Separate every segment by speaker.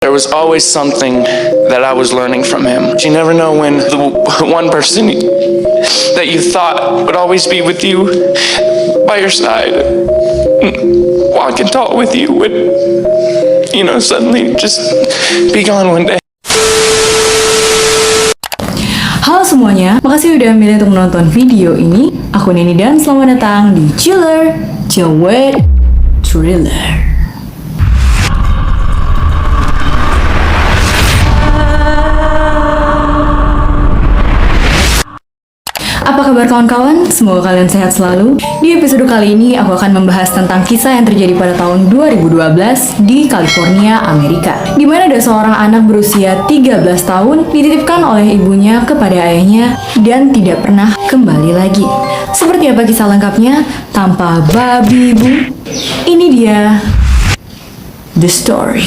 Speaker 1: There was always something that I was learning from him. You never know when the one person that you thought would always be with you by your side, walk and talk with you, would, suddenly just be gone one day.
Speaker 2: Halo semuanya, makasih udah milih untuk menonton video ini. Aku Neni dan selamat datang di Chiller Cewek Thriller. Apa kabar kawan-kawan? Semoga kalian sehat selalu. Di episode kali ini aku akan membahas tentang kisah yang terjadi pada tahun 2012 di California, Amerika, di mana ada seorang anak berusia 13 tahun dititipkan oleh ibunya kepada ayahnya dan tidak pernah kembali lagi. Seperti apa kisah lengkapnya? Tanpa babi bu, ini dia The Story.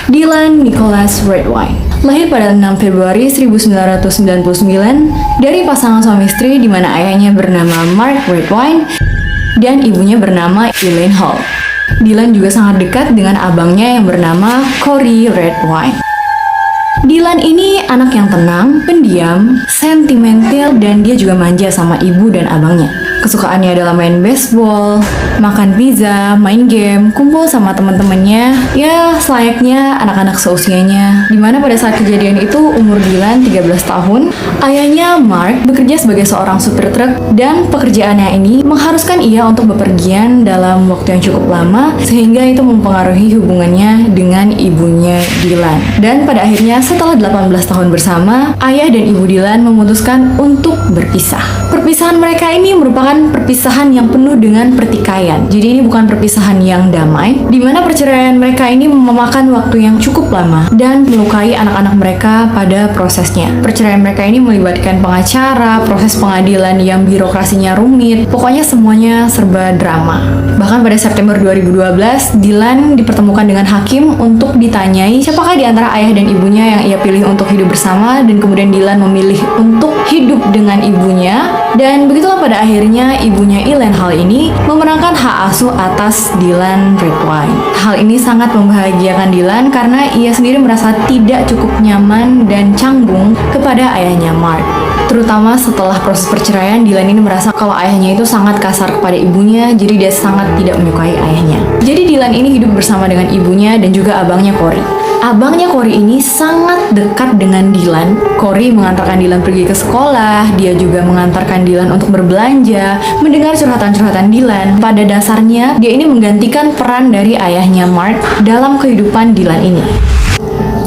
Speaker 2: Dylan Nicholas Redwine lahir pada 6 Februari 1999 dari pasangan suami istri di mana ayahnya bernama Mark Redwine dan ibunya bernama Elaine Hall. Dylan juga sangat dekat dengan abangnya yang bernama Corey Redwine. Dylan ini anak yang tenang, pendiam, sentimental, dan dia juga manja sama ibu dan abangnya. Kesukaannya adalah main baseball, makan pizza, main game, kumpul sama teman-temannya, ya selayaknya anak-anak seusianya. Dimana pada saat kejadian itu umur Dylan 13 tahun, ayahnya Mark bekerja sebagai seorang supir truk dan pekerjaannya ini mengharuskan ia untuk bepergian dalam waktu yang cukup lama sehingga itu mempengaruhi hubungannya dengan ibunya Dylan. Dan pada akhirnya setelah 18 tahun bersama, ayah dan ibu Dylan memutuskan untuk berpisah. Perpisahan mereka ini merupakan perpisahan yang penuh dengan pertikaian. Jadi ini bukan perpisahan yang damai, di mana perceraian mereka ini memakan waktu yang cukup lama dan melukai anak-anak mereka pada prosesnya. Perceraian mereka ini melibatkan pengacara, proses pengadilan yang birokrasinya rumit, pokoknya semuanya serba drama. Bahkan pada September 2012, Dylan dipertemukan dengan hakim untuk ditanyai siapakah di antara ayah dan ibunya yang ia pilih untuk hidup bersama, dan kemudian Dylan memilih untuk hidup dengan ibunya. Dan begitulah pada akhirnya ibunya Elaine Hall ini memenangkan hak asuh atas Dylan Redwine. Hal ini sangat membahagiakan Dylan karena ia sendiri merasa tidak cukup nyaman dan canggung kepada ayahnya Mark. Terutama setelah proses perceraian, Dylan ini merasa kalau ayahnya itu sangat kasar kepada ibunya, jadi dia sangat tidak menyukai ayahnya. Jadi Dylan ini hidup bersama dengan ibunya dan juga abangnya Corey. Abangnya Corey ini sangat dekat dengan Dylan. Corey mengantarkan Dylan pergi ke sekolah, dia juga mengantarkan Dylan untuk berbelanja, mendengar curhatan-curhatan Dylan. Pada dasarnya, dia ini menggantikan peran dari ayahnya Mark dalam kehidupan Dylan ini.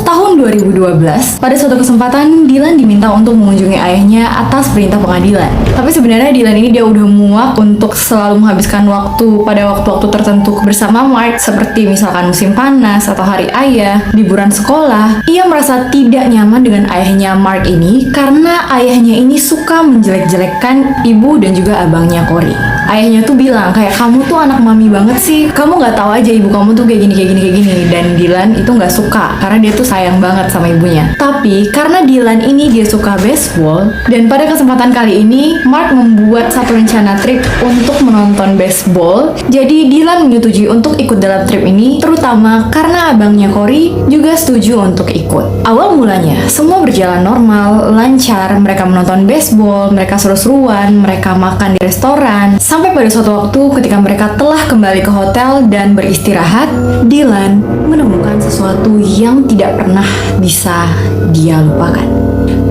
Speaker 2: Tahun 2012, pada suatu kesempatan Dylan diminta untuk mengunjungi ayahnya atas perintah pengadilan. Tapi sebenarnya Dylan ini dia udah muak untuk selalu menghabiskan waktu pada waktu-waktu tertentu bersama Mark, seperti misalkan musim panas atau hari ayah, liburan sekolah. Ia merasa tidak nyaman dengan ayahnya Mark ini karena ayahnya ini suka menjelek-jelekkan ibu dan juga abangnya Corey. Ayahnya tuh bilang kayak, kamu tuh anak mami banget sih, kamu nggak tahu aja ibu kamu tuh kayak gini. Dan Dylan itu nggak suka karena dia tuh sayang banget sama ibunya. Tapi karena Dylan ini dia suka baseball, dan pada kesempatan kali ini Mark membuat satu rencana trip untuk menonton baseball. Jadi Dylan menyetujui untuk ikut dalam trip ini, terutama karena abangnya Corey juga setuju untuk ikut. Awal mulanya semua berjalan normal, lancar. Mereka menonton baseball, mereka seru-seruan, mereka makan di restoran. Sampai pada suatu waktu ketika mereka telah kembali ke hotel dan beristirahat, Dylan menemukan sesuatu yang tidak pernah bisa dia lupakan.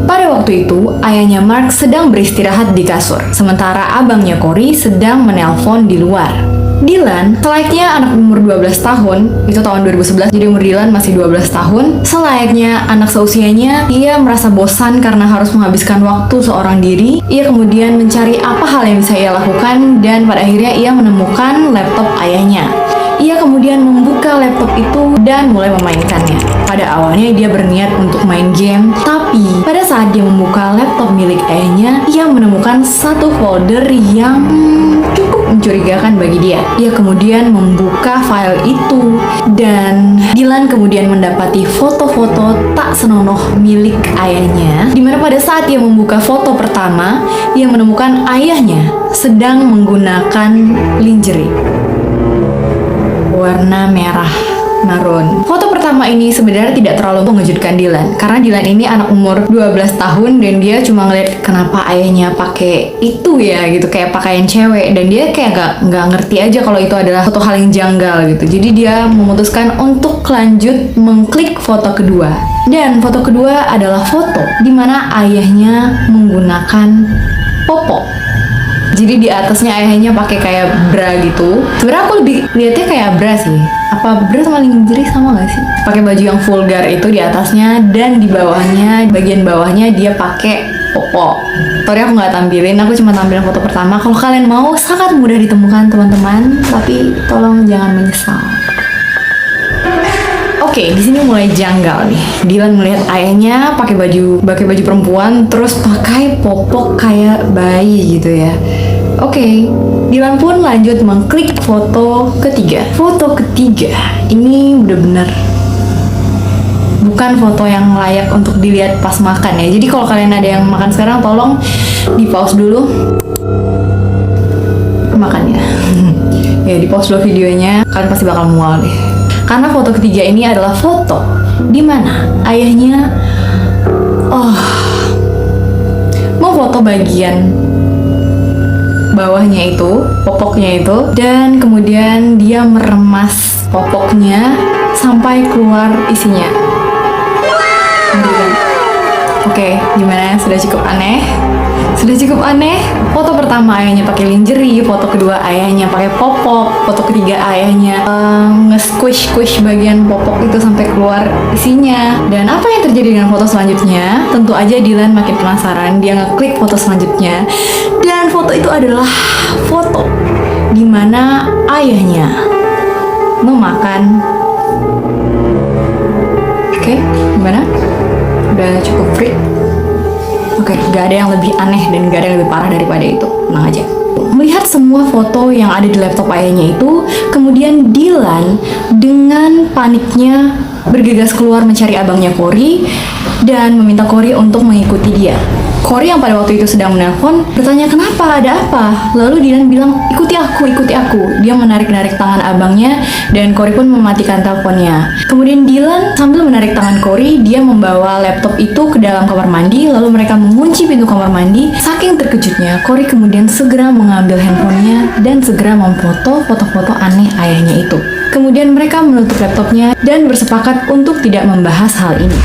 Speaker 2: Pada waktu itu, ayahnya Mark sedang beristirahat di kasur, sementara abangnya Corey sedang menelpon di luar. Dylan, selayaknya anak umur 12 tahun, itu tahun 2011, jadi umur Dylan masih 12 tahun, selayaknya anak seusianya, ia merasa bosan karena harus menghabiskan waktu seorang diri. Ia kemudian mencari apa hal yang bisa ia lakukan, dan pada akhirnya ia menemukan laptop ayahnya. Ia kemudian membuka laptop itu dan mulai memainkannya. Pada awalnya dia berniat untuk main game, tapi pada saat dia membuka laptop milik ayahnya, ia menemukan satu folder yang cukup mencurigakan bagi dia. Dia kemudian membuka file itu dan Dylan kemudian mendapati foto-foto tak senonoh milik ayahnya. Dimana pada saat dia membuka foto pertama, dia menemukan ayahnya sedang menggunakan lingerie warna merah marun. Foto pertama ini sebenarnya tidak terlalu mengejutkan Dylan karena Dylan ini anak umur 12 tahun dan dia cuma ngeliat kenapa ayahnya pakai itu ya gitu, kayak pakaian cewek, dan dia kayak nggak ngerti aja kalau itu adalah suatu hal yang janggal gitu. Jadi dia memutuskan untuk lanjut mengklik foto kedua, dan foto kedua adalah foto di mana ayahnya menggunakan popok. Jadi di atasnya ayahnya pakai kayak bra gitu. Sebenarnya aku lebih lihatnya kayak bra sih. Apa bra sama lingerie sama gak sih? Pakai baju yang vulgar itu di atasnya, dan di bawahnya, bagian bawahnya dia pakai popok. Sorry aku nggak tampilin, aku cuma tampilin foto pertama. Kalau kalian mau, sangat mudah ditemukan teman-teman, tapi tolong jangan menyesal. Oke, di sini mulai janggal nih. Dylan melihat ayahnya pakai baju perempuan, terus pakai popok kayak bayi gitu ya. Oke, Dylan pun lanjut mengklik foto ketiga. Foto ketiga ini bener-bener bukan foto yang layak untuk dilihat pas makan ya. Jadi kalau kalian ada yang makan sekarang, tolong di pause dulu makannya. Ya, di pause dulu videonya, kalian pasti bakal mual deh. Karena foto ketiga ini adalah foto di mana ayahnya memfoto bagian bawahnya itu, popoknya itu, dan kemudian dia meremas popoknya sampai keluar isinya. Oke, gimana? Sudah cukup aneh? Sudah cukup aneh? Foto pertama ayahnya pakai lingerie, foto kedua ayahnya pakai popok, foto ketiga ayahnya nge-squish bagian popok itu sampai keluar isinya. Dan apa yang terjadi dengan foto selanjutnya? Tentu aja Dylan makin penasaran, dia ngeklik foto selanjutnya. Dan foto itu adalah foto di mana ayahnya memakan. Oke, gimana? Udah cukup freak? Oke, gak ada yang lebih aneh dan gak ada yang lebih parah daripada itu. Tenang aja. Melihat semua foto yang ada di laptop ayahnya itu, kemudian Dylan dengan paniknya bergegas keluar mencari abangnya Cory dan meminta Cory untuk mengikuti dia. Cory yang pada waktu itu sedang menelpon bertanya kenapa, ada apa? Lalu Dylan bilang, ikuti aku. Dia menarik-narik tangan abangnya dan Cory pun mematikan teleponnya. Kemudian Dylan sambil menarik tangan Cory, dia membawa laptop itu ke dalam kamar mandi, lalu mereka mengunci pintu kamar mandi. Saking terkejutnya, Cory kemudian segera mengambil handphonenya dan segera memfoto foto-foto aneh ayahnya itu. Kemudian mereka menutup laptopnya dan bersepakat untuk tidak membahas hal ini.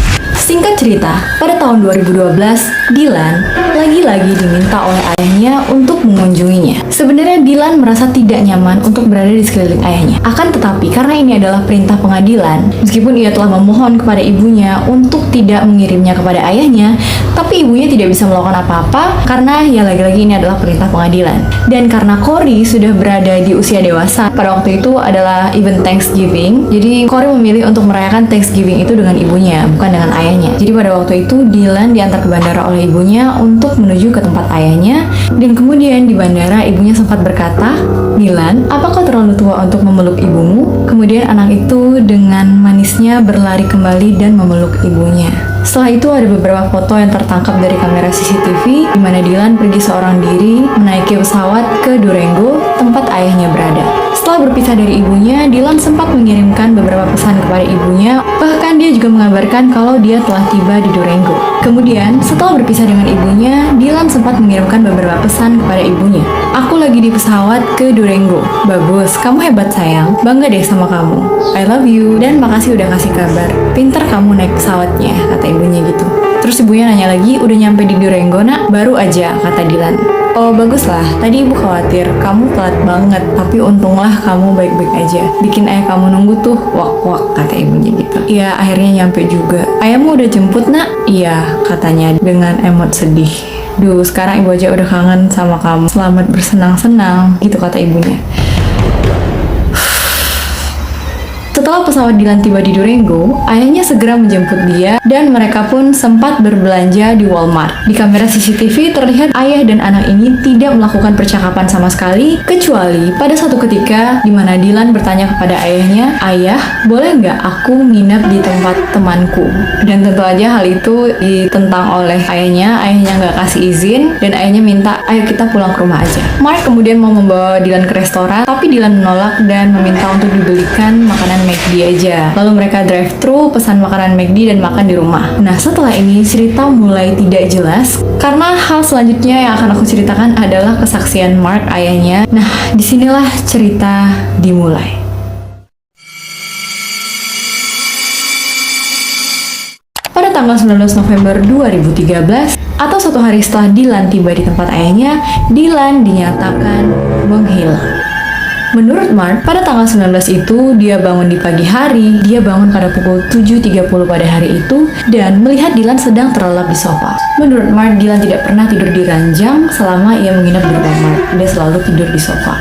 Speaker 2: Singkat cerita, pada tahun 2012, Dylan lagi-lagi diminta oleh ayahnya untuk mengunjunginya. Sebenarnya Dylan merasa tidak nyaman untuk berada di sekeliling ayahnya. Akan tetapi, karena ini adalah perintah pengadilan, meskipun ia telah memohon kepada ibunya untuk tidak mengirimnya kepada ayahnya, tapi ibunya tidak bisa melakukan apa-apa karena ya lagi-lagi ini adalah perintah pengadilan. Dan karena Cory sudah berada di usia dewasa, pada waktu itu adalah event Thanksgiving, jadi Cory memilih untuk merayakan Thanksgiving itu dengan ibunya, bukan dengan ayahnya. Jadi pada waktu itu Dylan diantar ke bandara oleh ibunya untuk menuju ke tempat ayahnya, dan kemudian di bandara ibunya sempat berkata, "Dylan, apakah terlalu tua untuk memeluk ibumu?" Kemudian anak itu dengan manisnya berlari kembali dan memeluk ibunya. Setelah itu ada beberapa foto yang tertangkap dari kamera CCTV di mana Dylan pergi seorang diri menaiki pesawat ke Durango, tempat ayahnya berada. Setelah berpisah dari ibunya, Dylan sempat mengirimkan beberapa pesan kepada ibunya, bahkan dia juga mengabarkan kalau dia telah tiba di Durango. Kemudian, setelah berpisah dengan ibunya, Dylan sempat mengirimkan beberapa pesan kepada ibunya. "Aku lagi di pesawat ke Durango. Bagus, kamu hebat sayang. Bangga deh sama kamu. I love you, dan makasih udah kasih kabar. Pinter kamu naik pesawatnya," kata ibunya gitu. Terus ibunya nanya lagi, "Udah nyampe di Durango nak?" "Baru aja," kata Dylan. "Oh baguslah, tadi ibu khawatir kamu telat banget, tapi untunglah kamu baik-baik aja. Bikin ayah kamu nunggu tuh, wak-wak," kata ibunya gitu. "Iya, akhirnya nyampe juga. Ayahmu udah jemput nak?" "Iya," katanya dengan emot sedih. "Duh, sekarang ibu aja udah kangen sama kamu. Selamat bersenang-senang," gitu kata ibunya. Setelah pesawat Dylan tiba di Durango, ayahnya segera menjemput dia dan mereka pun sempat berbelanja di Walmart. Di kamera CCTV terlihat ayah dan anak ini tidak melakukan percakapan sama sekali, kecuali pada suatu ketika di mana Dylan bertanya kepada ayahnya, "Ayah, boleh nggak aku nginep di tempat temanku?" Dan tentu aja hal itu ditentang oleh ayahnya nggak kasih izin dan ayahnya minta, "Ayo kita pulang ke rumah aja." Mark kemudian mau membawa Dylan ke restoran, tapi Dylan menolak dan meminta untuk dibelikan makanan McD aja. Lalu mereka drive-thru, pesan makanan McD dan makan di rumah. Nah, setelah ini cerita mulai tidak jelas karena hal selanjutnya yang akan aku ceritakan adalah kesaksian Mark ayahnya. Nah, disinilah cerita dimulai. Pada tanggal 19 November 2013, atau satu hari setelah Dylan tiba di tempat ayahnya, Dylan dinyatakan menghilang. Menurut Mark, pada tanggal 19 itu, dia bangun di pagi hari, dia bangun pada pukul 7.30 pada hari itu, dan melihat Dylan sedang terlelap di sofa. Menurut Mark, Dylan tidak pernah tidur di ranjang selama ia menginap di rumah Mark. Dia selalu tidur di sofa.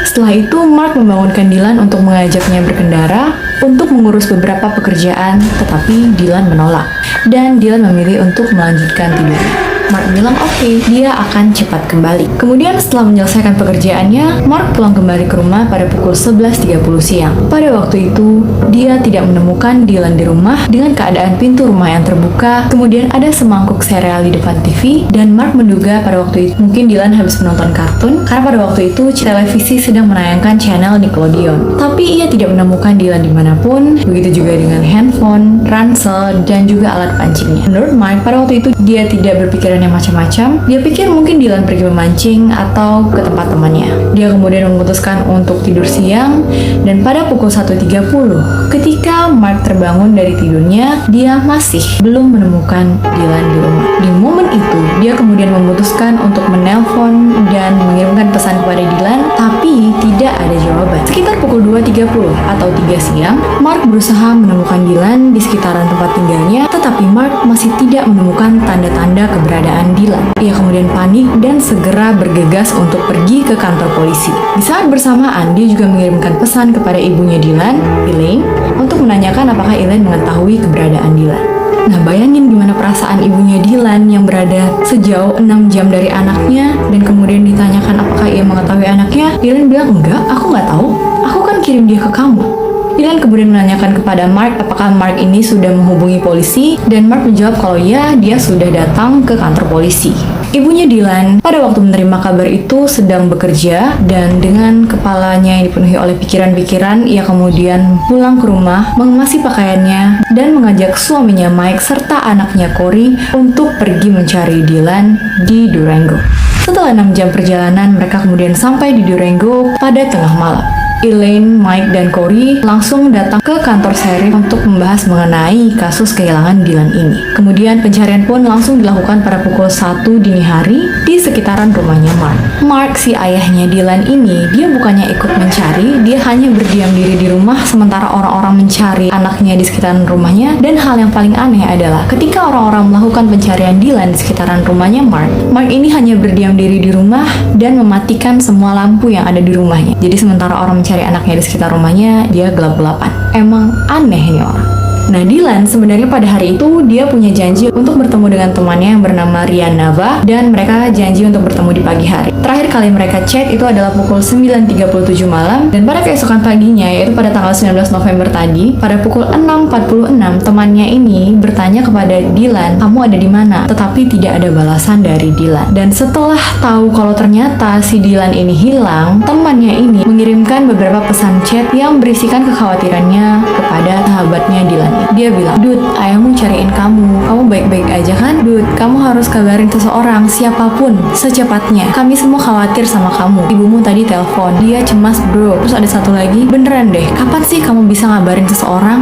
Speaker 2: Setelah itu, Mark membangunkan Dylan untuk mengajaknya berkendara untuk mengurus beberapa pekerjaan, tetapi Dylan menolak. Dan Dylan memilih untuk melanjutkan tidurnya. Mark bilang oke, dia akan cepat kembali. Kemudian setelah menyelesaikan pekerjaannya, Mark pulang kembali ke rumah pada pukul 11.30 siang. Pada waktu itu, dia tidak menemukan Dylan di rumah dengan keadaan pintu rumah yang terbuka. Kemudian ada semangkuk sereal di depan TV, dan Mark menduga pada waktu itu mungkin Dylan habis menonton kartun, karena pada waktu itu televisi sedang menayangkan channel Nickelodeon. Tapi ia tidak menemukan Dylan dimanapun, begitu juga dengan handphone, ransel, dan juga alat pancingnya. Menurut Mark, pada waktu itu dia tidak berpikiran yang macam-macam. Dia pikir mungkin Dylan pergi memancing atau ke tempat temannya. Dia kemudian memutuskan untuk tidur siang, dan pada pukul 1.30 ketika Mark terbangun dari tidurnya, dia masih belum menemukan Dylan di rumah. Di momen itu, dia kemudian memutuskan untuk menelpon dan mengirimkan pesan kepada Dylan, tapi tidak ada jawaban. Sekitar pukul 2.30 atau 3 siang, Mark berusaha menemukan Dylan di sekitaran tempat tinggalnya, tetapi Mark masih tidak menemukan tanda-tanda keberadaan Dylan. Ia kemudian panik dan segera bergegas untuk pergi ke kantor polisi. Di saat bersamaan, dia juga mengirimkan pesan kepada ibunya Dylan, Elaine, untuk menanyakan apakah Elaine mengetahui keberadaan Dylan. Nah, bayangin gimana perasaan ibunya Dylan yang berada sejauh 6 jam dari anaknya, dan kemudian ditanyakan apakah ia mengetahui anaknya. Dylan bilang, "Enggak, aku nggak tahu. Aku kan kirim dia ke kamu." Dylan kemudian menanyakan kepada Mark apakah Mark ini sudah menghubungi polisi, dan Mark menjawab kalau ya, dia sudah datang ke kantor polisi. Ibunya Dylan pada waktu menerima kabar itu sedang bekerja, dan dengan kepalanya yang dipenuhi oleh pikiran-pikiran, ia kemudian pulang ke rumah, mengemasi pakaiannya, dan mengajak suaminya Mike serta anaknya Corey untuk pergi mencari Dylan di Durango. Setelah 6 jam perjalanan, mereka kemudian sampai di Durango pada tengah malam. Elaine, Mike, dan Corey langsung datang ke kantor sheriff untuk membahas mengenai kasus kehilangan Dylan ini. Kemudian pencarian pun langsung dilakukan pada pukul 1 dini hari di sekitaran rumahnya Mark. Mark, si ayahnya Dylan ini, dia bukannya ikut mencari, dia hanya berdiam diri di rumah sementara orang-orang mencari anaknya di sekitaran rumahnya. Dan hal yang paling aneh adalah ketika orang-orang melakukan pencarian Dylan di sekitaran rumahnya Mark, Mark ini hanya berdiam diri di rumah dan mematikan semua lampu yang ada di rumahnya. Jadi sementara orang mencari anaknya di sekitar rumahnya, dia gelap-gelapan. Emang aneh nih orang. Nah, Dylan sebenarnya pada hari itu dia punya janji untuk bertemu dengan temannya yang bernama Ryan Nava, dan mereka janji untuk bertemu di pagi hari. Terakhir kali mereka chat itu adalah pukul 9.37 malam, dan pada keesokan paginya, yaitu pada tanggal 19 November tadi, pada pukul 6.46 temannya ini bertanya kepada Dylan, "Kamu ada di mana?" Tetapi tidak ada balasan dari Dylan. Dan setelah tahu kalau ternyata si Dylan ini hilang, temannya ini mengirimkan beberapa pesan chat yang berisikan kekhawatirannya kepada sahabatnya Dylan. Dia bilang, "Dude, ayahmu cariin kamu. Kamu baik-baik aja kan? Dude, kamu harus kabarin seseorang, siapapun, secepatnya. Kami semua khawatir sama kamu. Ibumu tadi telepon. Dia cemas, bro." Terus ada satu lagi, "Beneran deh, kapan sih kamu bisa ngabarin seseorang?"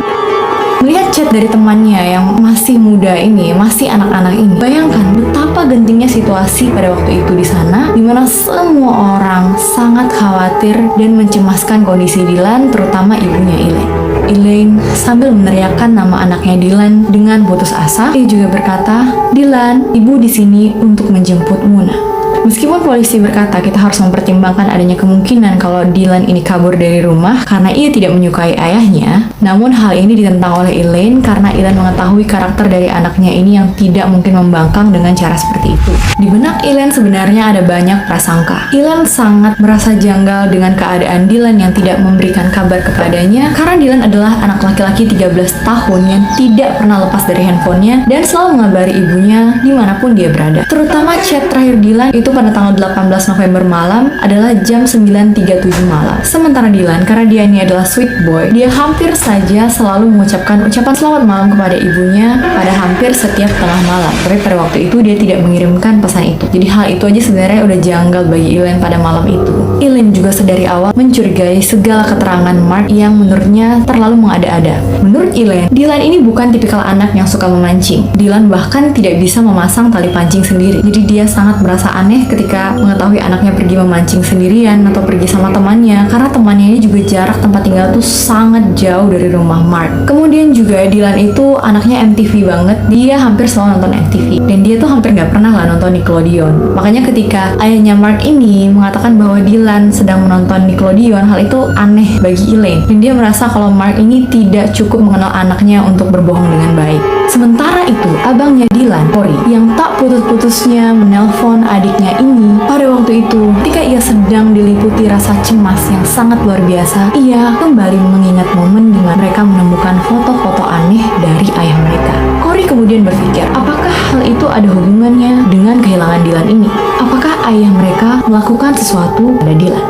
Speaker 2: Melihat chat dari temannya yang masih muda ini, masih anak-anak ini, bayangkan betapa gentingnya situasi pada waktu itu di sana, di mana semua orang sangat khawatir dan mencemaskan kondisi Dylan, terutama ibunya Elaine. Elaine sambil meneriakkan nama anaknya Dylan dengan putus asa, ia juga berkata, "Dylan, ibu di sini untuk menjemputmu, nak." Meskipun polisi berkata kita harus mempertimbangkan adanya kemungkinan kalau Dylan ini kabur dari rumah karena ia tidak menyukai ayahnya, namun hal ini ditentang oleh Elaine karena Elaine mengetahui karakter dari anaknya ini yang tidak mungkin membangkang dengan cara seperti itu. Di benak Elaine sebenarnya ada banyak prasangka. Elaine sangat merasa janggal dengan keadaan Dylan yang tidak memberikan kabar kepadanya karena Dylan adalah anak laki-laki 13 tahun yang tidak pernah lepas dari handphonenya dan selalu mengabari ibunya dimanapun dia berada. Terutama chat terakhir Dylan itu pada tanggal 18 November malam adalah jam 9.37 malam. Sementara Dylan, karena dia ini adalah sweet boy, dia hampir saja selalu mengucapkan ucapan selamat malam kepada ibunya pada hampir setiap tengah malam. Tapi pada waktu itu dia tidak mengirimkan pesan itu. Jadi hal itu aja sebenarnya udah janggal bagi Elaine pada malam itu. Elaine juga sedari awal mencurigai segala keterangan Mark yang menurutnya terlalu mengada-ada. Menurut Elaine, Dylan ini bukan tipikal anak yang suka memancing. Dylan bahkan tidak bisa memasang tali pancing sendiri. Jadi dia sangat merasa aneh ketika mengetahui anaknya pergi memancing sendirian atau pergi sama temannya karena temannya ini juga jarak tempat tinggal tuh sangat jauh dari rumah Mark. Kemudian juga Dylan itu anaknya MTV banget. Dia hampir selalu nonton MTV dan dia tuh hampir nggak pernah lah nonton Nickelodeon. Makanya ketika ayahnya Mark ini mengatakan bahwa Dylan sedang menonton Nickelodeon, hal itu aneh bagi Elaine dan dia merasa kalau Mark ini tidak cukup mengenal anaknya untuk berbohong dengan baik. Sementara itu, abangnya Dylan, Cory, yang tak putus-putusnya menelpon adiknya ini pada waktu itu, ketika ia sedang diliputi rasa cemas yang sangat luar biasa, ia kembali mengingat momen di mana mereka menemukan foto-foto aneh dari ayah mereka. Cory kemudian berpikir, apakah hal itu ada hubungannya dengan kehilangan Dylan ini? Apakah ayah mereka melakukan sesuatu pada Dylan?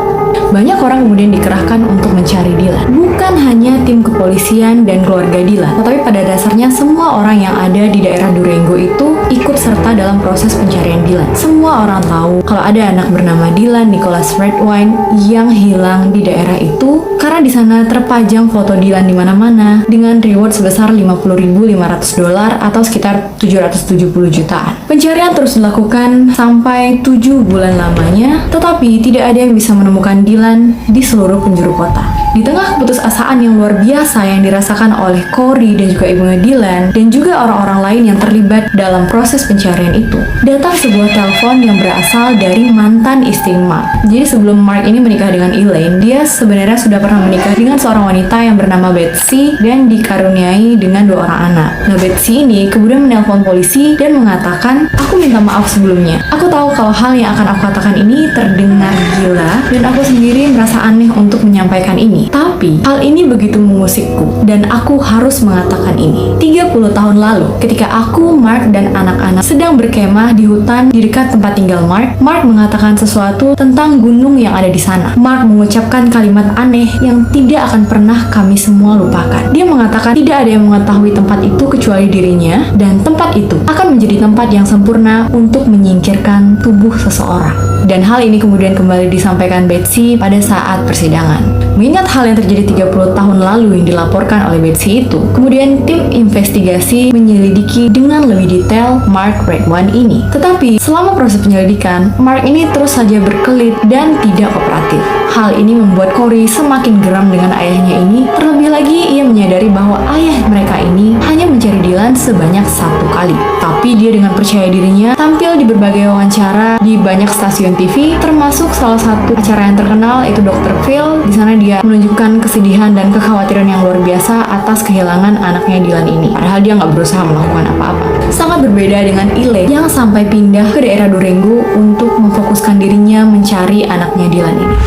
Speaker 2: Banyak orang kemudian dikerahkan untuk mencari Dylan. Bukan hanya tim kepolisian dan keluarga Dylan, tetapi pada dasarnya semua orang yang ada di daerah Durango itu ikut serta dalam proses pencarian Dylan. Semua orang tahu kalau ada anak bernama Dylan Nicholas Redwine yang hilang di daerah itu karena di sana terpajang foto Dylan di mana-mana dengan reward sebesar $50.500 atau sekitar 770 jutaan. Pencarian terus dilakukan sampai 7 bulan lamanya, tetapi tidak ada yang bisa menemukan Dylan di seluruh penjuru kota. Di tengah keputusasaan yang luar biasa yang dirasakan oleh Cory dan juga ibunya Dylan dan juga orang-orang lain yang terlibat dalam proses pencarian itu, datang sebuah telepon yang berasal dari mantan istri Mark. Jadi sebelum Mark ini menikah dengan Elaine, dia sebenarnya sudah pernah menikah dengan seorang wanita yang bernama Betsy dan dikaruniai dengan 2 orang anak. Nah, Betsy ini kemudian menelpon polisi dan mengatakan, aku minta maaf sebelumnya. Aku tahu kalau hal yang akan aku katakan ini terdengar gila dan aku sendiri merasa aneh untuk menyampaikan ini. Tapi, hal ini begitu mengusikku dan aku harus mengatakan ini. 30 tahun lalu, ketika aku, Mark, dan anak-anak sedang berkemah di hutan di dekat tempat tinggal Mark, Mark mengatakan sesuatu tentang gunung yang ada di sana. Mark mengucapkan kalimat aneh yang tidak akan pernah kami semua lupakan. Dia mengatakan tidak ada yang mengetahui tempat itu kecuali dirinya dan tempat itu akan menjadi tempat yang sempurna untuk menyingkirkan tubuh seseorang. Dan hal ini kemudian kembali disampaikan Betsy pada saat persidangan. Mengingat hal yang terjadi 30 tahun lalu yang dilaporkan oleh Betsy itu, kemudian tim investigasi menyelidiki dengan lebih detail Mark Redwine ini. Tetapi selama proses penyelidikan, Mark ini terus saja berkelit dan tidak kooperatif. Hal ini membuat Cory semakin geram dengan ayahnya ini. Terlebih lagi, ia menyadari bahwa ayah mereka ini hanya mencari Dylan sebanyak 1 kali. Tapi dia dengan percaya dirinya tampil di berbagai wawancara di banyak stasiun TV, termasuk salah satu acara yang terkenal yaitu Dr. Phil. Di sana dia menunjukkan kesedihan dan kekhawatiran yang luar biasa atas kehilangan anaknya Dylan ini. Padahal dia nggak berusaha melakukan apa-apa. Sangat berbeda dengan Elaine yang sampai pindah ke daerah Durango untuk memfokuskan dirinya mencari anaknya Dylan ini.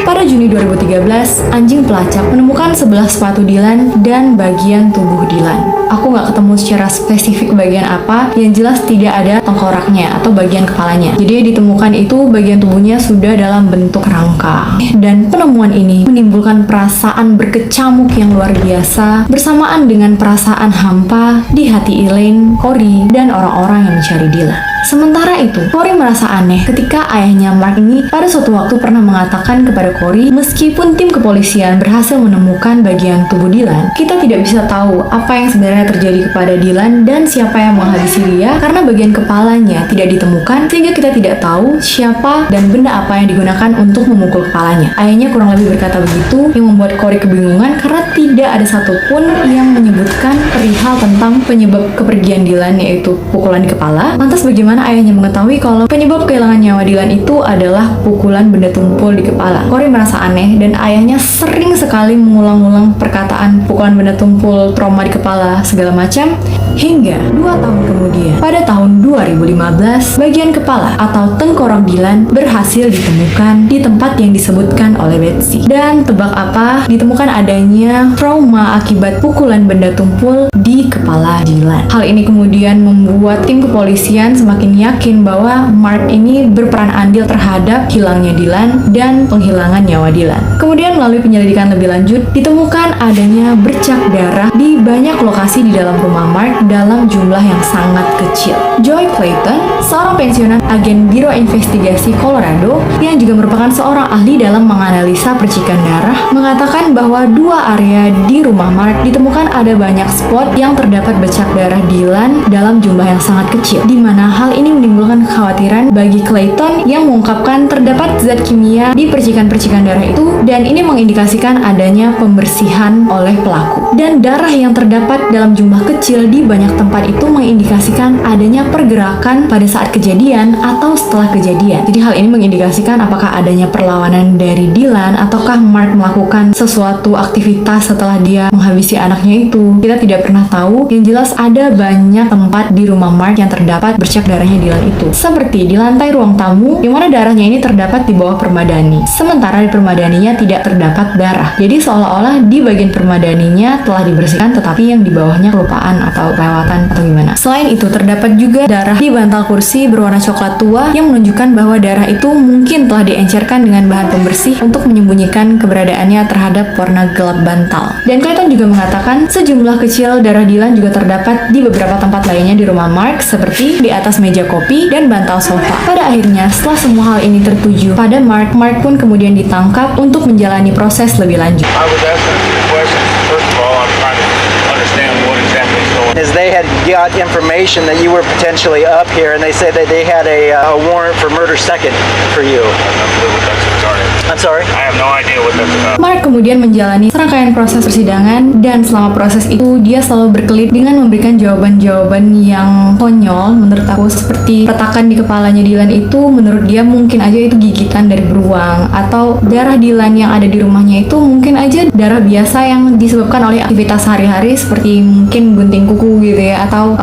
Speaker 2: Pada Juni 2013, anjing pelacak menemukan 11 sepatu Dylan dan bagian tubuh Dylan. Aku nggak ketemu secara spesifik bagian apa, yang jelas tidak ada tengkoraknya atau bagian kepalanya. Jadi yang ditemukan itu bagian tubuhnya sudah dalam bentuk rangka. Dan penemuan ini menimbulkan perasaan berkecamuk yang luar biasa bersamaan dengan perasaan hampa di hati Elaine, Cory, dan orang-orang yang mencari Dylan. Sementara itu, Cory merasa aneh ketika ayahnya Mark ini pada suatu waktu pernah mengatakan kepada Cory, meskipun tim kepolisian berhasil menemukan bagian tubuh Dylan, kita tidak bisa tahu apa yang sebenarnya terjadi kepada Dylan dan siapa yang menghabisi dia karena bagian kepalanya tidak ditemukan, sehingga kita tidak tahu siapa dan benda apa yang digunakan untuk memukul kepalanya. Ayahnya kurang lebih berkata begitu, yang membuat Cory kebingungan karena tidak ada satupun yang menyebutkan perihal tentang penyebab kepergian Dylan, yaitu pukulan di kepala. Lantas bagaimana mana ayahnya mengetahui kalau penyebab kehilangan nyawa Dylan itu adalah pukulan benda tumpul di kepala. Corey merasa aneh dan ayahnya sering sekali mengulang-ulang perkataan pukulan benda tumpul, trauma di kepala, segala macam. Hingga 2 tahun kemudian, pada tahun 2015, bagian kepala atau tengkorak Dylan berhasil ditemukan di tempat yang disebutkan oleh Betsy. Dan tebak apa? Ditemukan adanya trauma akibat pukulan benda tumpul di kepala Dylan. Hal ini kemudian membuat tim kepolisian semakin yakin bahwa Mark ini berperan andil terhadap hilangnya Dylan dan penghilangan nyawa Dylan. Kemudian melalui penyelidikan lebih lanjut, ditemukan adanya bercak darah di banyak lokasi di dalam rumah Mark dalam jumlah yang sangat kecil. Joy Clayton, seorang pensiunan agen Biro Investigasi Colorado yang juga merupakan seorang ahli dalam menganalisa percikan darah, mengatakan bahwa 2 area di rumah Mark ditemukan ada banyak spot yang terdapat bercak darah Dylan dalam jumlah yang sangat kecil, di mana hal ini menimbulkan kekhawatiran bagi Clayton yang mengungkapkan terdapat zat kimia di percikan-percikan darah itu, dan ini mengindikasikan adanya pembersihan oleh pelaku. Dan darah yang terdapat dalam jumlah kecil di banyak tempat itu mengindikasikan adanya pergerakan pada saat kejadian atau setelah kejadian. Jadi hal ini mengindikasikan apakah adanya perlawanan dari Dylan ataukah Mark melakukan sesuatu aktivitas setelah dia menghabisi anaknya itu. Kita tidak pernah tahu. Yang jelas ada banyak tempat di rumah Mark yang terdapat bercak darahnya Dylan itu. Seperti di lantai ruang tamu yang mana darahnya ini terdapat di bawah permadani. Sementara di permadaninya tidak terdapat darah. Jadi seolah-olah di bagian permadaninya telah dibersihkan tetapi yang di bawahnya kelupaan atau kelewatan atau gimana. Selain itu terdapat juga darah di bantal kursi berwarna coklat tua yang menunjukkan bahwa darah itu mungkin telah diencerkan dengan bahan pembersih untuk menyembunyikan keberadaannya terhadap warna gelap bantal. Dan Clayton juga mengatakan sejumlah kecil darah Dylan juga terdapat di beberapa tempat lainnya di rumah Mark seperti di atas meja kopi dan bantal sofa. Pada akhirnya setelah semua hal ini tertuju pada Mark pun kemudian ditangkap untuk menjalani proses lebih lanjut.
Speaker 3: I was asking a few questions. First of all, I'm trying to understand what exactly is going on.
Speaker 4: Is they had got information that you were potentially up here, and they said that they had a warrant for murder second for you.
Speaker 3: I have no clue what that's regarding.
Speaker 4: I'm sorry?
Speaker 3: I have no idea what that's about.
Speaker 2: Mark kemudian menjalani serangkaian proses persidangan dan selama proses itu dia selalu berkelit dengan memberikan jawaban-jawaban yang konyol menurut aku, seperti retakan di kepalanya Dylan itu menurut dia mungkin aja itu gigitan dari beruang, atau darah Dylan yang ada di rumahnya itu mungkin aja darah biasa yang disebabkan oleh aktivitas sehari-hari seperti mungkin gunting kuku gitu ya, atau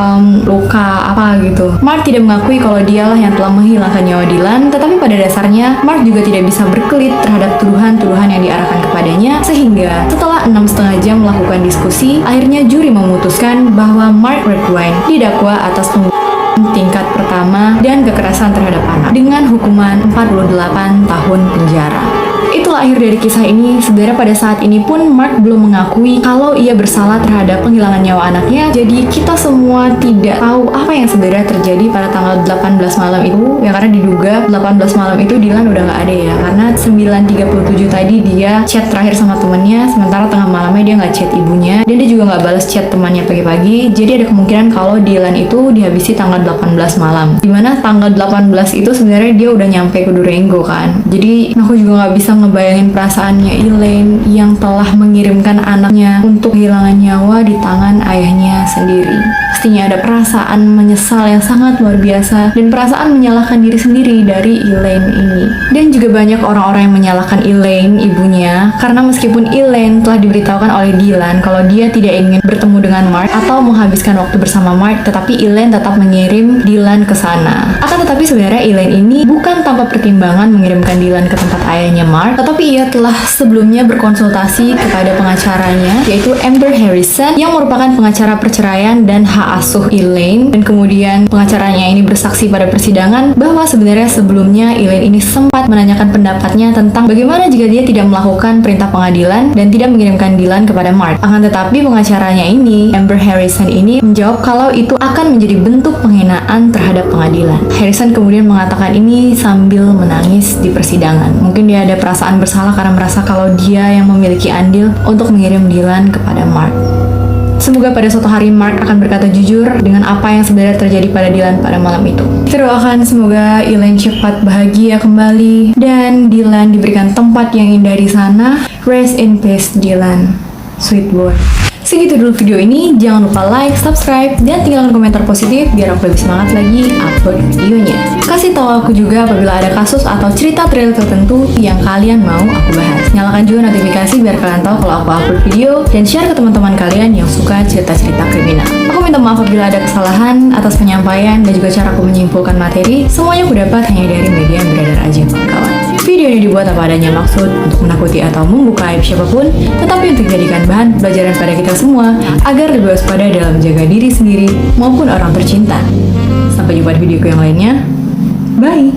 Speaker 2: luka apa gitu. Mark tidak mengakui kalau dialah yang telah menghilangkan nyawa Dylan, tetapi pada dasarnya Mark juga tidak bisa berkelit terhadap tuduhan-tuduhan yang diarahkan kepadanya, sehingga setelah 6,5 jam melakukan diskusi, akhirnya juri memutuskan bahwa Mark Redwine didakwa atas pembunuhan tingkat pertama dan kekerasan terhadap anak dengan hukuman 48 tahun penjara. Itulah akhir dari kisah ini. Sebenarnya pada saat ini pun Mark belum mengakui kalau ia bersalah terhadap penghilangan nyawa anaknya. Jadi kita semua tidak tahu apa yang sebenarnya terjadi pada tanggal 18 malam itu. Ya karena diduga 18 malam itu Dylan udah gak ada ya. Karena 9.37 tadi dia chat terakhir sama temennya, sementara tengah malamnya dia gak chat ibunya. Dan dia juga gak balas chat temannya pagi-pagi. Jadi ada kemungkinan kalau Dylan itu dihabisi tanggal 18 malam. Dimana tanggal 18 itu sebenarnya dia udah nyampe ke Durango kan. Jadi aku juga gak bisa ngebayangin perasaannya Elaine yang telah mengirimkan anaknya untuk kehilangan nyawa di tangan ayahnya sendiri. Pastinya ada perasaan menyesal yang sangat luar biasa dan perasaan menyalahkan diri sendiri dari Elaine ini. Dan juga banyak orang-orang yang menyalahkan Elaine, ibunya, karena meskipun Elaine telah diberitahukan oleh Dylan kalau dia tidak ingin bertemu dengan Mark atau menghabiskan waktu bersama Mark, tetapi Elaine tetap mengirim Dylan ke sana. Akan tetapi sebenarnya Elaine ini bukan tanpa pertimbangan mengirimkan Dylan ke tempat ayahnya Mark, tetapi ia telah sebelumnya berkonsultasi kepada pengacaranya, yaitu Amber Harrison, yang merupakan pengacara perceraian dan hak asuh Elaine. Dan kemudian pengacaranya ini bersaksi pada persidangan bahwa sebenarnya sebelumnya Elaine ini sempat menanyakan pendapatnya tentang bagaimana jika dia tidak melakukan perintah pengadilan dan tidak mengirimkan Dylan kepada Mark. Akan tetapi pengacaranya ini, Amber Harrison ini, menjawab kalau itu akan menjadi bentuk penghinaan terhadap pengadilan. Harrison kemudian mengatakan ini sambil menangis di persidangan. Mungkin dia ada perasaan bersalah karena merasa kalau dia yang memiliki andil untuk mengirim Dylan kepada Mark. Semoga pada suatu hari Mark akan berkata jujur dengan apa yang sebenarnya terjadi pada Dylan pada malam itu. Kita doakan semoga Elaine cepat bahagia kembali dan Dylan diberikan tempat yang indah di sana. Rest in peace Dylan, sweet boy. Segitu dulu video ini, jangan lupa like, subscribe, dan tinggalkan komentar positif biar aku lebih semangat lagi upload videonya. Kasih tahu aku juga apabila ada kasus atau cerita trail tertentu yang kalian mau aku bahas. Nyalakan juga notifikasi biar kalian tahu kalau aku upload video dan share ke teman-teman kalian yang suka cerita-cerita kriminal. Aku minta maaf apabila ada kesalahan atas penyampaian dan juga cara aku menyimpulkan materi. Semuanya aku dapat hanya dari media yang beredar aja, kawan-kawan. Video ini dibuat apa adanya maksud untuk menakuti atau membuka aib siapapun, tetapi untuk dijadikan bahan pelajaran pada kita semua agar lebih waspada dalam menjaga diri sendiri maupun orang tercinta. Sampai jumpa di videoku yang lainnya. Bye!